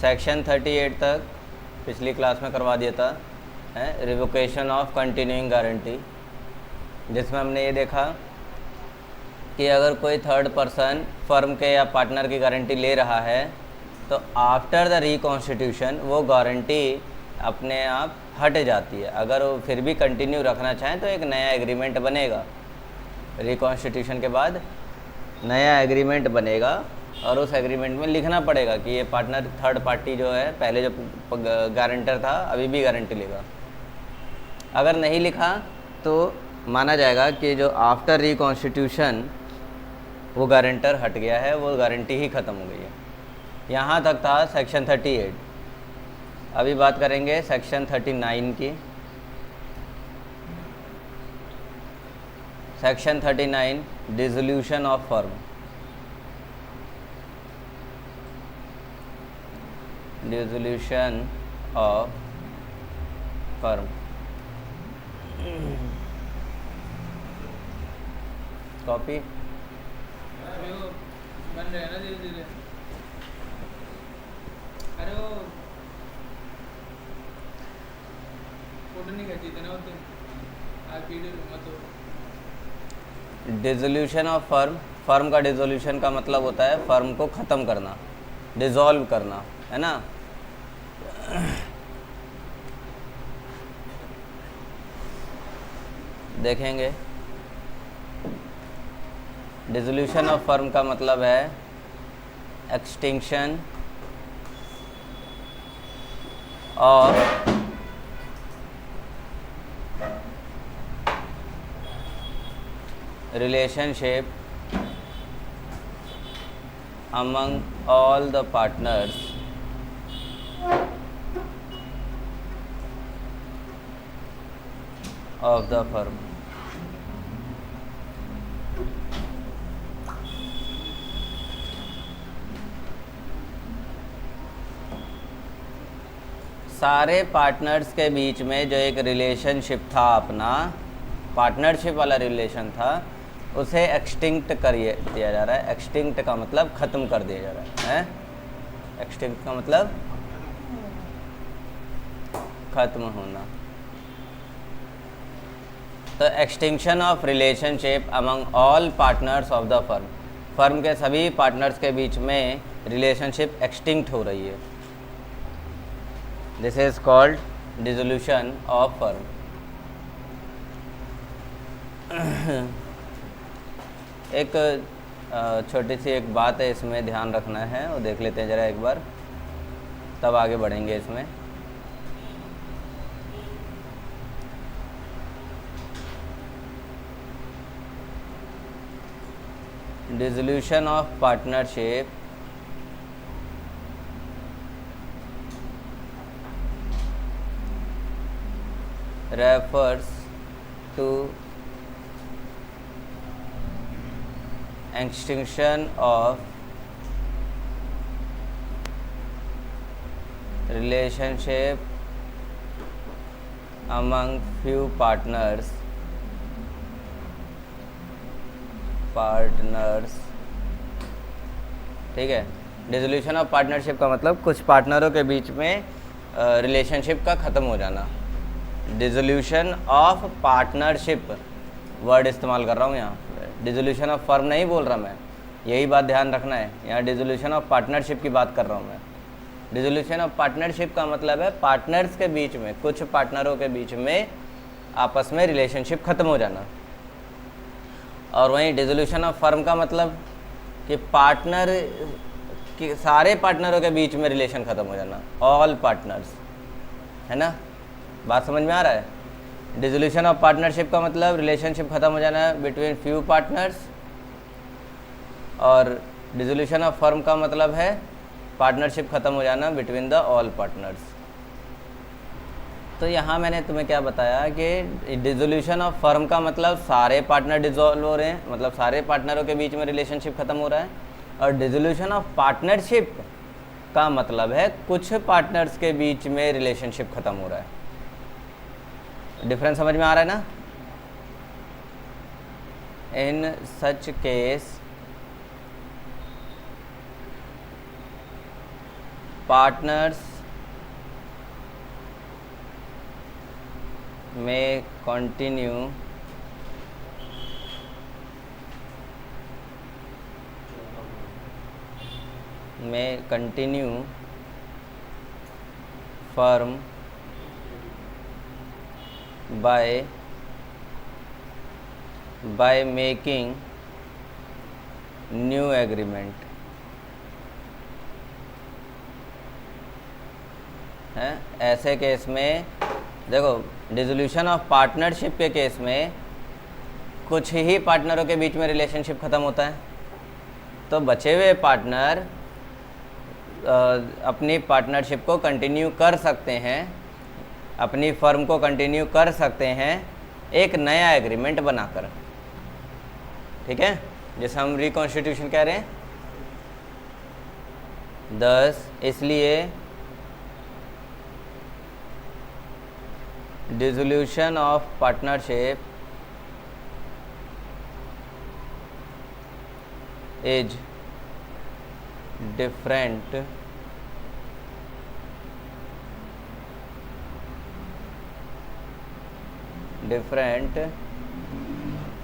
Section 38 तक पिछली class में करवा दिया था, है रिवोकेशन ऑफ कंटिन्यूइंग गारंटी, जिसमें हमने ये देखा कि अगर कोई थर्ड पर्सन फर्म के या पार्टनर की गारंटी ले रहा है तो आफ्टर द रिकॉन्स्टिट्यूशन वो गारंटी अपने आप हट जाती है। अगर वो फिर भी कंटिन्यू रखना चाहें तो एक नया एग्रीमेंट बनेगा, रिकॉन्स्टिट्यूशन के बाद नया एग्रीमेंट बनेगा और उस एग्रीमेंट में लिखना पड़ेगा कि ये पार्टनर थर्ड पार्टी जो है, पहले जो गारंटर था अभी भी गारंटी लेगा। अगर नहीं लिखा तो माना जाएगा कि जो आफ्टर रिकॉन्स्टिट्यूशन वो गारंटर हट गया है, वो गारंटी ही ख़त्म हो गई है। यहाँ तक था सेक्शन 38। अभी बात करेंगे सेक्शन 39 की। Section 39 dissolution of firm. Dissolution of firm. Copy बन रहे हैं ना धीरे धीरे। अरे वो फोटो नहीं खींची थी ना वो दिन, आप वीडियो लूँगा तो। डिसोल्यूशन ऑफ फर्म, फर्म का डिसोल्यूशन का मतलब होता है फर्म को ख़त्म करना, डिसॉल्व करना, है ना। देखेंगे डिसोल्यूशन ऑफ फर्म का मतलब है extinction of relationship among all the partners of the firm। सारे पार्टनर्स के बीच में जो एक रिलेशनशिप था, अपना पार्टनरशिप वाला रिलेशन था, उसे एक्सटिंक्ट कर दिया जा रहा है। एक्सटिंक्ट का मतलब ख़त्म कर दिया जा रहा है। एक्सटिंक्ट का मतलब ख़त्म होना। तो extinction of relationship among all partners of the firm, firm के सभी पार्टनर्स के बीच में रिलेशनशिप एक्सटिंक्ट हो रही है। This is called dissolution of firm. एक छोटी सी एक बात है, इसमें ध्यान रखना है, वो देख लेते हैं ज़रा एक बार, तब आगे बढ़ेंगे इसमें। Dissolution of partnership refers to extinction of relationship among few partners ठीक है। डिसोल्यूशन ऑफ पार्टनरशिप का मतलब कुछ पार्टनरों के बीच में रिलेशनशिप का ख़त्म हो जाना। डिसोल्यूशन ऑफ पार्टनरशिप वर्ड इस्तेमाल कर रहा हूँ यहाँ, डिसोल्यूशन ऑफ फर्म नहीं बोल रहा मैं, यही बात ध्यान रखना है। यहाँ डिसोल्यूशन ऑफ पार्टनरशिप की बात कर रहा हूँ मैं। डिसोल्यूशन ऑफ पार्टनरशिप का मतलब है पार्टनर्स के बीच में, कुछ पार्टनरों के बीच में आपस में रिलेशनशिप ख़त्म हो जाना। और वहीं डिसोल्यूशन ऑफ फर्म का मतलब कि पार्टनर कि सारे पार्टनरों के बीच में रिलेशन ख़त्म हो जाना, ऑल पार्टनर्स, है ना। बात समझ में आ रहा है। डिसोल्यूशन ऑफ पार्टनरशिप का मतलब रिलेशनशिप ख़त्म हो जाना बिटवीन फ्यू पार्टनर्स, और डिसोल्यूशन ऑफ फर्म का मतलब है पार्टनरशिप ख़त्म हो जाना बिटवीन द ऑल पार्टनर्स। तो यहाँ मैंने तुम्हें क्या बताया कि डिसोल्यूशन ऑफ फर्म का मतलब सारे पार्टनर डिसॉल्व हो रहे हैं, मतलब सारे पार्टनरों के बीच में रिलेशनशिप ख़त्म हो रहा है। और डिसोल्यूशन ऑफ पार्टनरशिप का मतलब है कुछ पार्टनर्स के बीच में रिलेशनशिप ख़त्म हो रहा है। डिफरेंस समझ में आ रहा है ना। In such case partners may continue firm by making new agreement है। ऐसे केस में देखो, डिसोल्यूशन ऑफ पार्टनरशिप के केस में कुछ ही पार्टनरों के बीच में रिलेशनशिप ख़त्म होता है, तो बचे हुए पार्टनर अपनी पार्टनरशिप को कंटिन्यू कर सकते हैं, अपनी फर्म को कंटिन्यू कर सकते हैं एक नया एग्रीमेंट बनाकर। ठीक है, जैसे हम रिकॉन्स्टिट्यूशन कह रहे हैं। 10 इसलिए dissolution of partnership is different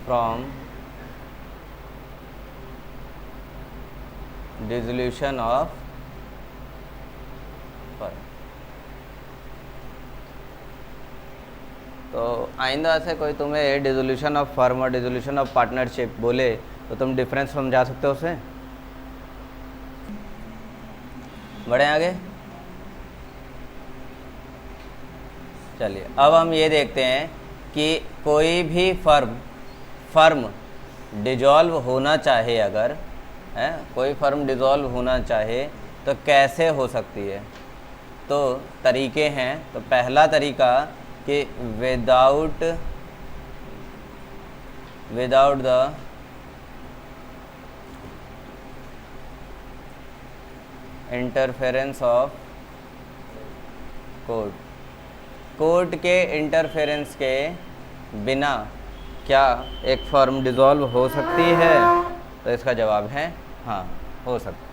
from dissolution of firm. तो आइंदा से कोई तुम्हें डिसोल्यूशन ऑफ फर्म और डिसोल्यूशन ऑफ पार्टनरशिप बोले तो तुम डिफरेंस समझा सकते हो उसे। बढ़े आगे। चलिए अब हम ये देखते हैं कि कोई भी फर्म डिजॉल्व होना चाहे, अगर है कोई फर्म डिजॉल्व होना चाहे तो कैसे हो सकती है। तो तरीके हैं। तो पहला तरीका कि without the interference of court के इंटरफेरेंस के बिना क्या एक फर्म डिसॉल्व हो सकती है? तो इसका जवाब है हाँ, हो सकती।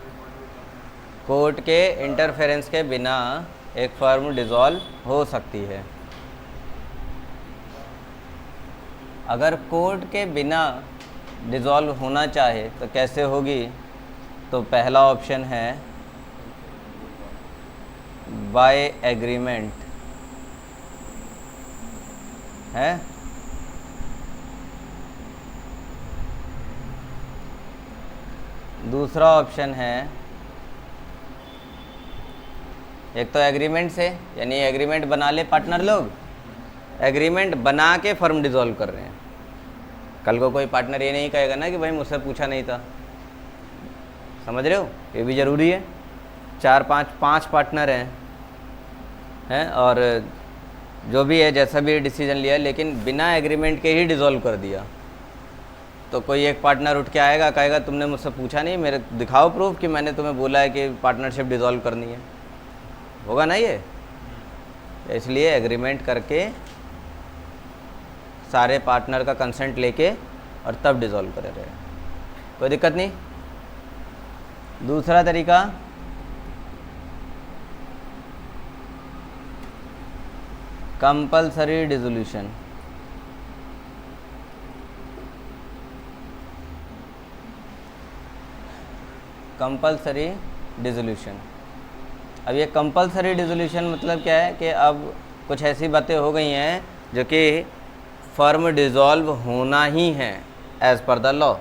कोर्ट के इंटरफेरेंस के बिना एक फर्म डिसॉल्व हो सकती है। अगर कोर्ट के बिना डिसॉल्व होना चाहे तो कैसे होगी? तो पहला ऑप्शन है बाय एग्रीमेंट है। दूसरा ऑप्शन है, एक तो एग्रीमेंट से, यानी एग्रीमेंट बना ले पार्टनर लोग, एग्रीमेंट बना के फर्म डिसॉल्व कर रहे हैं। कल को कोई पार्टनर ये नहीं कहेगा ना कि भाई मुझसे पूछा नहीं था। समझ रहे हो, ये भी ज़रूरी है। 4-5 पार्टनर हैं और जो भी है जैसा भी डिसीजन लिया, लेकिन बिना एग्रीमेंट के ही डिसॉल्व कर दिया। तो कोई एक पार्टनर उठ के आएगा, कहेगा तुमने मुझसे पूछा नहीं, मेरे दिखाओ प्रूफ कि मैंने तुम्हें बोला है कि पार्टनरशिप डिसॉल्व करनी है। होगा ना ये? इसलिए एग्रीमेंट करके सारे पार्टनर का कंसेंट लेके और तब डिसॉल्व करे रहे, कोई दिक्कत नहीं। दूसरा तरीका कंपल्सरी डिसोल्यूशन। Compulsory dissolution. अब ये कंपल्सरी डिसोल्यूशन मतलब क्या है कि अब कुछ ऐसी बातें हो गई हैं जो कि फर्म डिसॉल्व होना ही है एज़ पर द लॉ।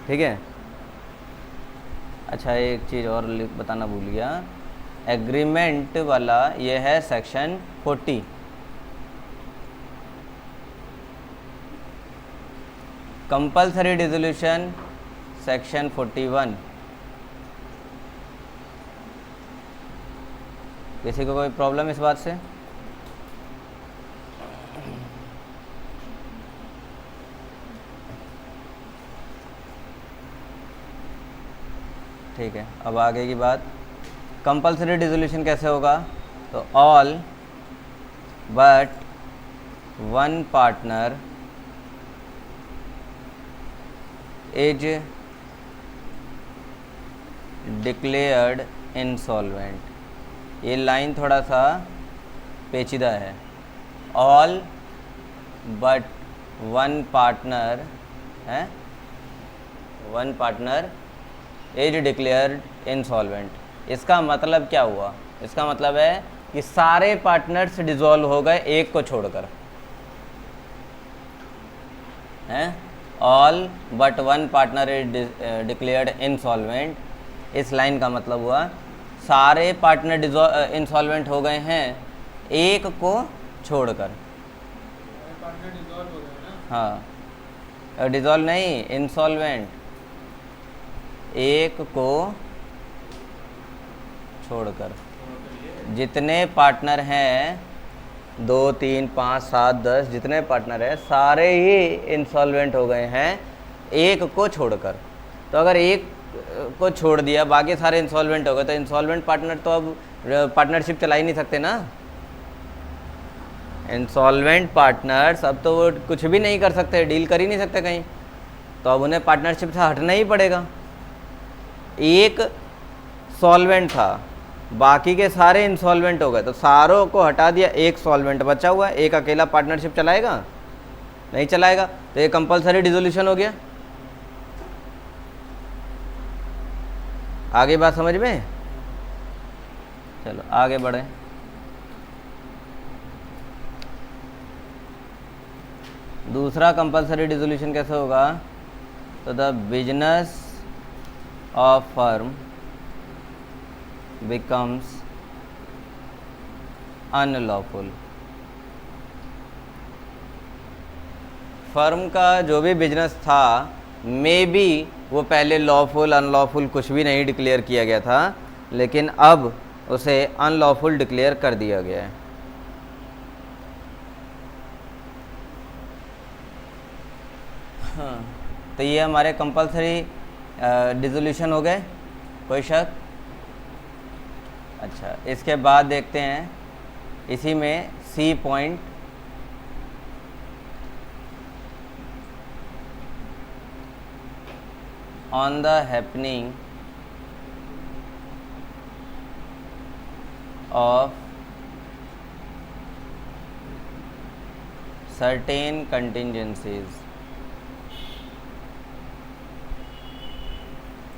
ठीक है। अच्छा, एक चीज़ और बताना भूल गया, एग्रीमेंट वाला ये है सेक्शन 40। Compulsory dissolution section 41। किसी को कोई प्रॉब्लम इस बात से? ठीक है, अब आगे की बात। कंपल्सरी डिसोल्यूशन कैसे होगा? तो all but one partner is declared insolvent. ये लाइन थोड़ा सा पेचीदा है। ऑल बट वन पार्टनर है, one partner is declared insolvent. इसका मतलब क्या हुआ? इसका मतलब है कि सारे पार्टनर्स डिसॉल्व हो गए एक को छोड़कर, हैं। All but one partner is declared insolvent. इस लाइन का मतलब हुआ सारे पार्टनर इंसॉल्वेंट हो गए हैं एक को छोड़कर। पार्टनर डिसॉल्व हो गया ना। हाँ, डिसॉल्व नहीं, इंसॉल्वेंट, एक को छोड़कर। जितने पार्टनर हैं 2 3 5 7 10 जितने पार्टनर हैं सारे ही इंसॉल्वेंट हो गए हैं एक को छोड़कर। तो अगर एक को छोड़ दिया बाकी सारे इंसॉल्वेंट हो गए तो इंसॉल्वेंट पार्टनर तो अब पार्टनरशिप चला ही नहीं सकते ना। इंसॉल्वेंट पार्टनर्स अब तो वो कुछ भी नहीं कर सकते, डील कर ही नहीं सकते कहीं, तो अब उन्हें पार्टनरशिप से हटना ही पड़ेगा। एक सॉल्वेंट था, बाकी के सारे इंसॉल्वेंट हो गए, तो सारों को हटा दिया, एक सॉल्वेंट बचा हुआ, एक अकेला पार्टनरशिप चलाएगा? नहीं चलाएगा, तो ये कंपलसरी डिसोल्यूशन हो गया। आगे बात समझ में? चलो आगे बढ़े। दूसरा कंपलसरी डिसोल्यूशन कैसे होगा? तो the business of firm becomes unlawful। Firm का जो भी बिजनेस था मे बी वो पहले लॉफुल अनलॉफुल कुछ भी नहीं डिक्लेयर किया गया था, लेकिन अब उसे अनलॉफुल डिक्लेयर कर दिया गया है। हाँ, तो ये हमारे कंपलसरी डिसोल्यूशन हो गए, कोई शक? अच्छा, इसके बाद देखते हैं इसी में C point, on the happening of certain contingencies.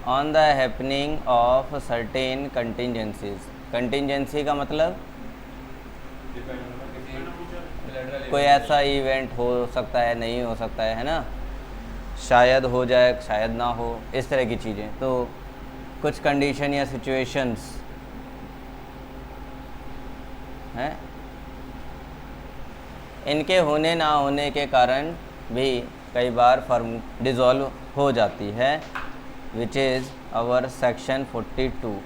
On the happening of certain contingencies. Contingency का मतलब कोई ऐसा इवेंट हो सकता है, नहीं हो सकता है ना, शायद हो जाए शायद ना हो, इस तरह की चीज़ें। तो कुछ कंडीशन या सिचुएशंस हैं, इनके होने ना होने के कारण भी कई बार फर्म डिसॉल्व हो जाती है, विच इज़ आवर सेक्शन 42।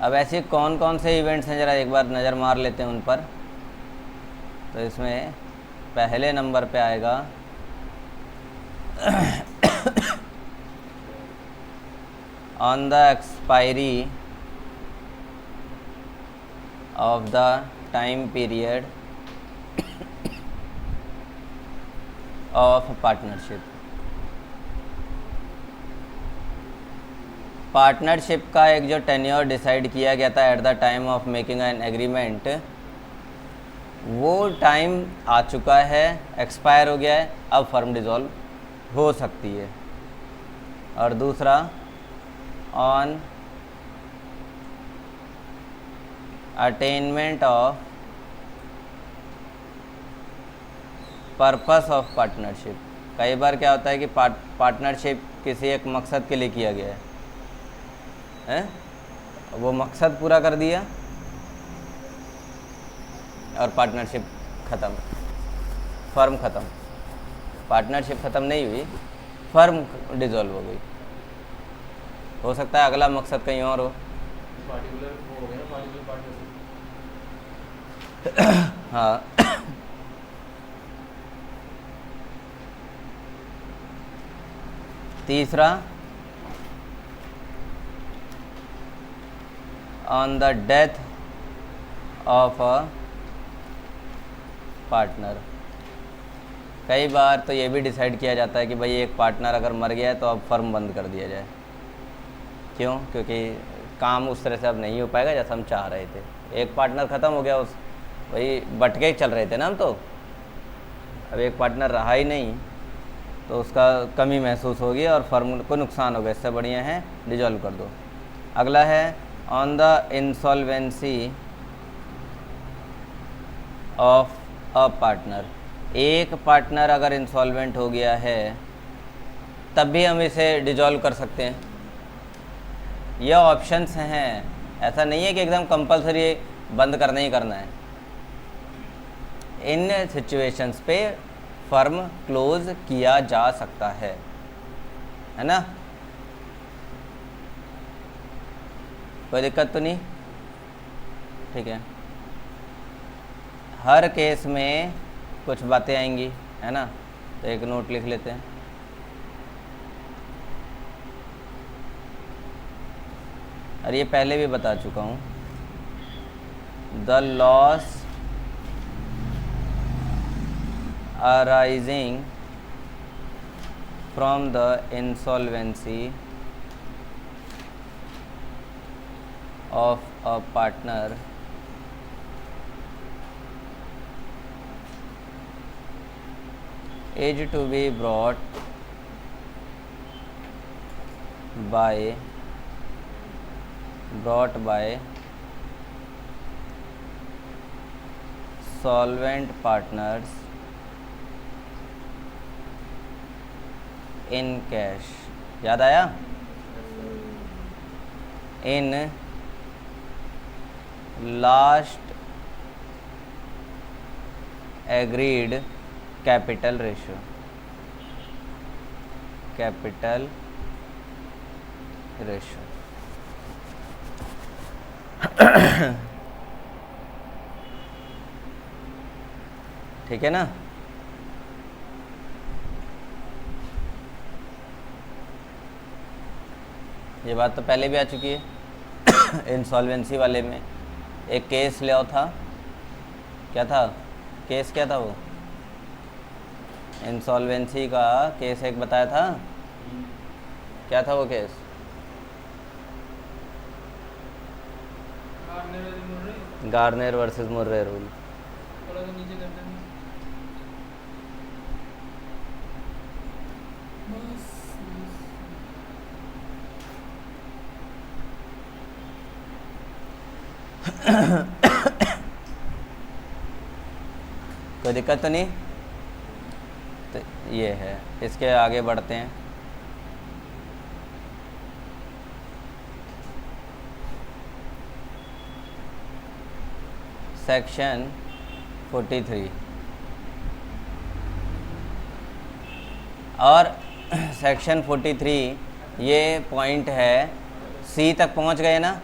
अब ऐसे कौन कौन से इवेंट्स हैं, ज़रा एक बार नज़र मार लेते हैं उन पर। तो इसमें पहले नंबर पे आएगा on the expiry of the time period of partnership. Partnership का एक जो टेन्योर डिसाइड किया गया था at the time of making an agreement, वो टाइम आ चुका है, एक्सपायर हो गया है, अब फर्म डिसॉल्व हो सकती है। और दूसरा on attainment of purpose of partnership. कई बार क्या होता है कि पार्टनरशिप किसी एक मकसद के लिए किया गया है, वो मकसद पूरा कर दिया और पार्टनरशिप ख़त्म, फर्म ख़त्म। पार्टनरशिप ख़त्म नहीं हुई, फर्म डिसॉल्व हो गई। हो सकता है अगला मकसद कहीं और हो। पार्टिकुलर हो गया ना, पार्टिकुलर पार्टनरशिप। हाँ, तीसरा on the death of a partner. कई बार तो ये भी डिसाइड किया जाता है कि भाई एक पार्टनर अगर मर गया है तो अब फर्म बंद कर दिया जाए। क्यों? क्योंकि काम उस तरह से अब नहीं हो पाएगा जैसा हम चाह रहे थे। एक पार्टनर ख़त्म हो गया, उस वही बटके चल रहे थे ना हम, तो अब एक पार्टनर रहा ही नहीं तो उसका कमी महसूस होगी और फर्म को नुकसान होगा। इससे बढ़िया है डिजॉल्व कर दो। अगला है on the insolvency of a partner. एक पार्टनर अगर इंसॉल्वेंट हो गया है तब भी हम इसे डिजॉल्व कर सकते हैं। यह ऑप्शंस हैं, ऐसा नहीं है कि एकदम कंपलसरी बंद करना ही करना है। इन सिचुएशंस पे फर्म क्लोज किया जा सकता है ना? कोई दिक्कत तो नहीं? ठीक है। हर केस में कुछ बातें आएंगी, है ना? तो एक नोट लिख लेते हैं। और ये पहले भी बता चुका हूँ। The loss arising from the insolvency of a partner is to be brought by solvent partners in cash. याद आया? In last agreed capital ratio. ठीक है ना? ये बात तो पहले भी आ चुकी है। इंसॉल्वेंसी वाले में एक केस ले आओ था। क्या था केस? क्या था वो? इंसॉल्वेंसी का केस एक बताया था। क्या था वो case? Garner versus Murray rule. थोड़ा सा नीचे कर देना। कोई दिक्कत तो नहीं? तो ये है। इसके आगे बढ़ते हैं। सेक्शन 43 और सेक्शन 43 ये पॉइंट है। सी तक पहुंच गए ना?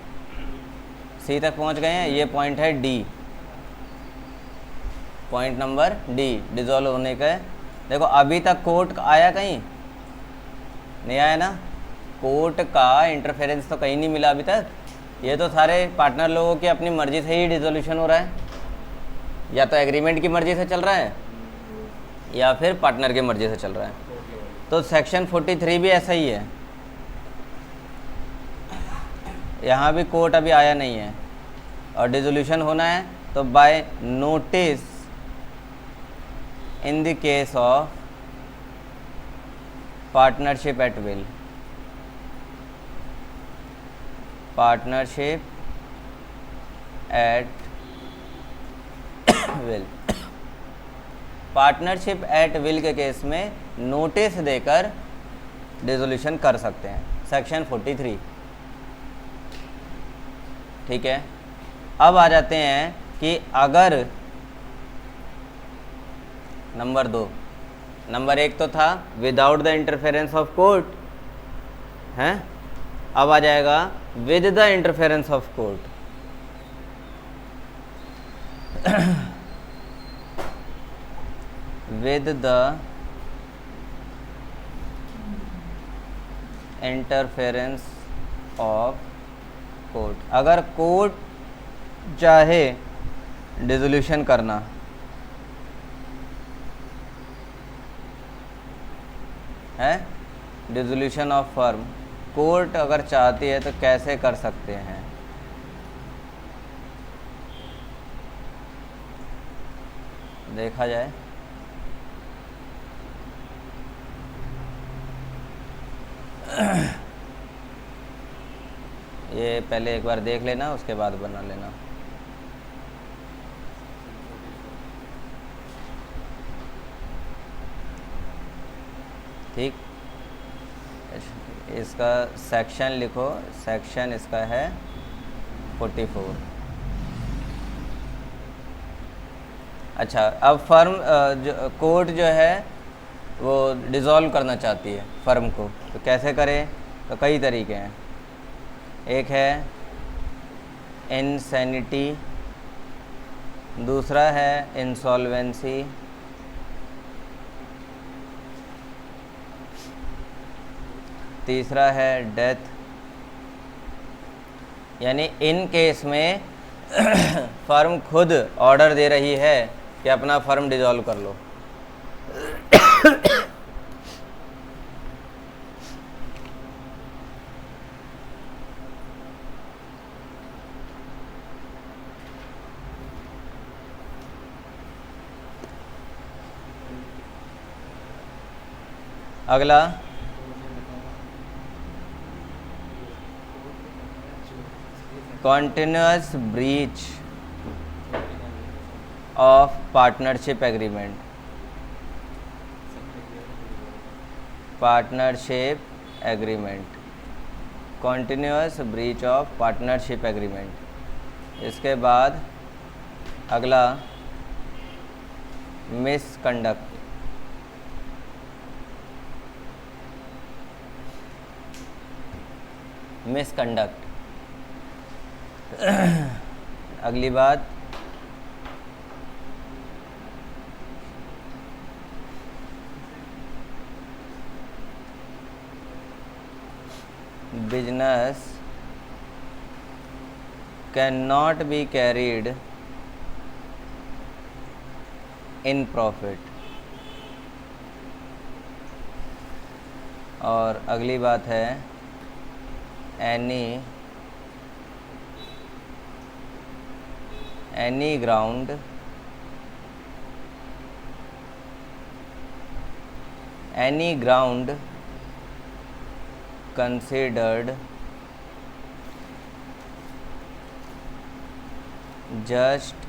सी तक पहुंच गए हैं। ये पॉइंट है D, point number D, dissolve होने का। देखो अभी तक कोर्ट आया कहीं नहीं आया ना? कोर्ट का इंटरफेरेंस तो कहीं नहीं मिला अभी तक। ये तो सारे पार्टनर लोगों की अपनी मर्जी से ही डिसोल्यूशन हो रहा है। या तो एग्रीमेंट की मर्जी से चल रहा है या फिर पार्टनर की मर्जी से चल रहा है। तो सेक्शन 43 भी ऐसा ही है। यहाँ भी कोर्ट अभी आया नहीं है और डिसोल्यूशन होना है तो by notice in the case of partnership at will. Partnership at will. Partnership at will के केस में नोटिस देकर डिसोल्यूशन कर सकते हैं। सेक्शन 43। ठीक है। अब आ जाते हैं कि अगर नंबर 2, नंबर 1 तो था without the interference of court, हैं? अब आ जाएगा with the interference of court. With the interference of court. अगर कोर्ट चाहे डिसोल्यूशन करना है डिसोल्यूशन ऑफ फर्म कोर्ट अगर चाहती है तो कैसे कर सकते हैं? देखा जाए। ये पहले एक बार देख लेना, उसके बाद बना लेना। ठीक, इसका सेक्शन लिखो, सेक्शन इसका है 44। अच्छा, अब फर्म कोर्ट जो है वो डिज़ोल्व करना चाहती है फर्म को, तो कैसे करें? तो कई तरीके हैं। एक है इनसैनिटी, दूसरा है इंसॉल्वेंसी, तीसरा है डेथ। यानी इन केस में फर्म खुद ऑर्डर दे रही है कि अपना फर्म डिसॉल्व कर लो। अगला continuous breach of partnership agreement. Partnership agreement, continuous breach of partnership agreement. इसके बाद अगला मिसकंडक्ट। मिसकंडक्ट। अगली बात business can not be carried in profit. और अगली बात है any ground considered just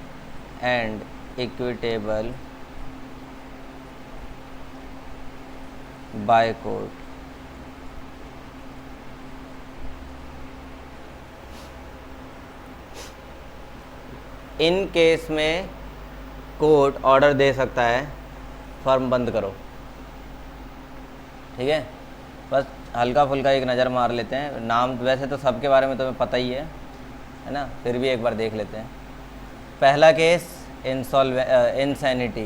and equitable by court। In case में कोर्ट ऑर्डर दे सकता है फर्म बंद करो। ठीक है, बस हल्का फुल्का एक नज़र मार लेते हैं। नाम वैसे तो सबके बारे में तुम्हें पता ही है ना, फिर भी एक बार देख लेते हैं। पहला केस इंसैनिटी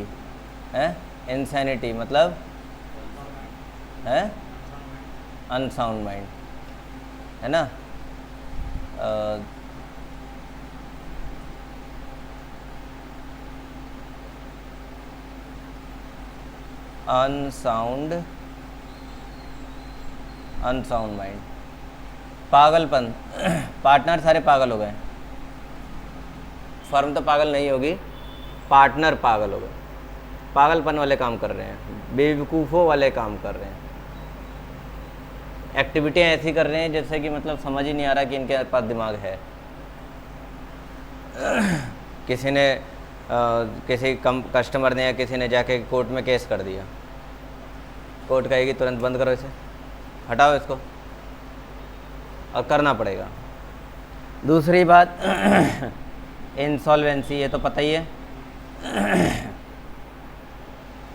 है। इंसैनिटी मतलब है अनसाउंड माइंड, है ना। अनसाउंड माइंड, पागलपन। पार्टनर सारे पागल हो गए, फर्म तो पागल नहीं होगी, पार्टनर पागल हो गए, पागलपन वाले काम कर रहे हैं, बेवकूफ़ों वाले काम कर रहे हैं, एक्टिविटियाँ ऐसी कर रहे हैं जैसे कि मतलब समझ ही नहीं आ रहा कि इनके पास दिमाग है। किसी ने किसी कस्टमर ने या किसी ने जाके कोर्ट में केस कर दिया, कोर्ट कहेगी तुरंत बंद करो इसे, हटाओ इसको, और करना पड़ेगा। दूसरी बात इंसॉल्वेंसी, ये तो पता ही है,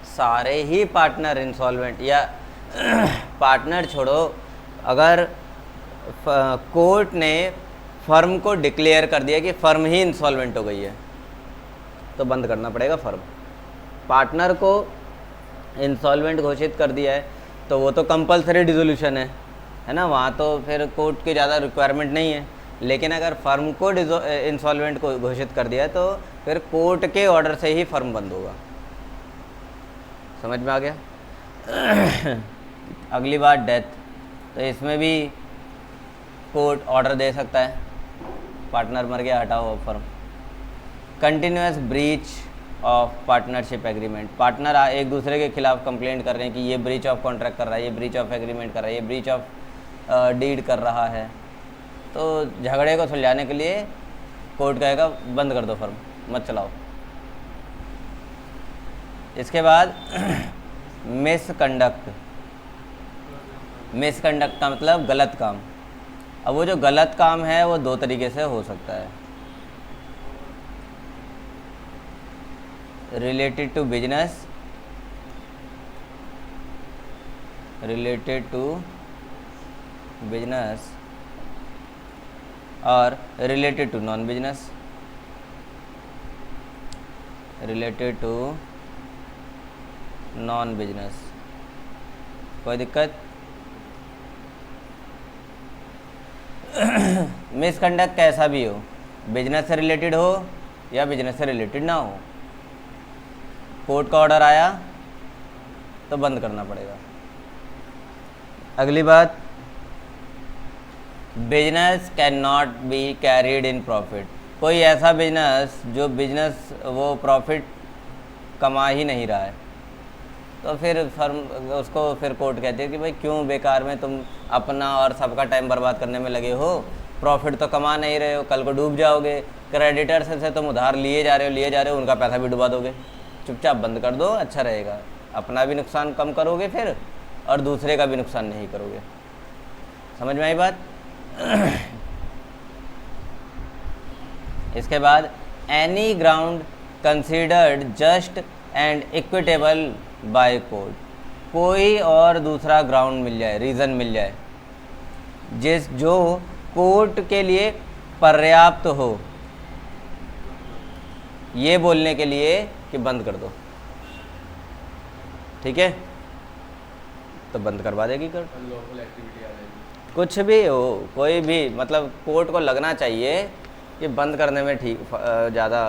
सारे ही पार्टनर इंसॉल्वेंट, या पार्टनर छोड़ो, अगर कोर्ट ने फर्म को डिक्लेयर कर दिया कि फर्म ही इंसॉल्वेंट हो गई है तो बंद करना पड़ेगा फर्म। पार्टनर को इंसॉल्वेंट घोषित कर दिया है तो वो तो कंपलसरी डिसोल्यूशन है ना, वहाँ तो फिर कोर्ट की ज़्यादा रिक्वायरमेंट नहीं है। लेकिन अगर फर्म को इंसॉल्वेंट को घोषित कर दिया है तो फिर कोर्ट के ऑर्डर से ही फर्म बंद होगा। समझ में आ गया? अगली बात डेथ, तो इसमें भी कोर्ट ऑर्डर दे सकता है, पार्टनर मर गया हटाओ firm. Continuous breach of partnership agreement, partner एक दूसरे के खिलाफ कंप्लेंट कर रहे हैं कि ये ब्रीच ऑफ कॉन्ट्रैक्ट कर रहा है, ये ब्रीच ऑफ एग्रीमेंट कर रहा है, ये ब्रीच ऑफ डीड कर रहा है, तो झगड़े को सुलझाने के लिए कोर्ट कहेगा बंद कर दो फर्म, मत चलाओ। इसके बाद मिसकंडक्ट, मिसकंडक्ट का मतलब गलत काम। अब वो जो गलत काम है वो दो तरीके से हो सकता है, related to business, related to business और related to non business, related to non business. कोई दिक्कत? मिसकंडक्ट कैसा भी हो, बिजनेस से रिलेटेड हो या बिजनेस से रिलेटेड ना हो, कोर्ट का ऑर्डर आया तो बंद करना पड़ेगा। अगली बात, business can not be carried in profit, कोई ऐसा बिजनेस जो बिजनेस वो प्रॉफिट कमा ही नहीं रहा है, तो फिर फर्म उसको फिर कोर्ट कहती है कि भाई क्यों बेकार में तुम अपना और सबका टाइम बर्बाद करने में लगे हो, प्रॉफिट तो कमा नहीं रहे हो, कल को डूब जाओगे, क्रेडिटर से तुम उधार लिए जा रहे हो, उनका पैसा भी डुबा दोगे, चुपचाप बंद कर दो, अच्छा रहेगा, अपना भी नुकसान कम करोगे फिर और दूसरे का भी नुकसान नहीं करोगे। समझ में आई बात? इसके बाद any ground considered just and equitable by court, कोई और दूसरा ग्राउंड मिल जाए, रीज़न मिल जाए जो कोर्ट के लिए पर्याप्त हो ये बोलने के लिए कि बंद कर दो, ठीक है, तो बंद करवा देगी कोर्ट। अनलॉफुल एक्टिविटी आ जाएगी, कुछ भी हो, कोई भी, मतलब कोर्ट को लगना चाहिए कि बंद करने में ठीक ज़्यादा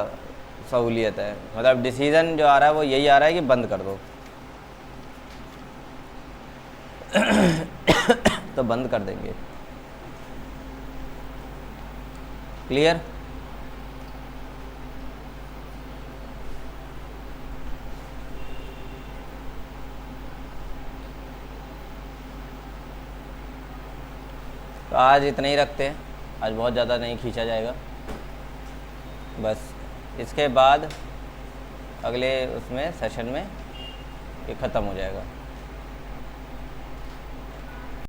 सहूलियत है, मतलब डिसीज़न जो आ रहा है वो यही आ रहा है कि बंद कर दो। तो बंद कर देंगे। क्लियर? तो आज इतना ही रखते हैं, आज बहुत ज़्यादा नहीं खींचा जाएगा, बस इसके बाद अगले उसमें सेशन में ये ख़त्म हो जाएगा।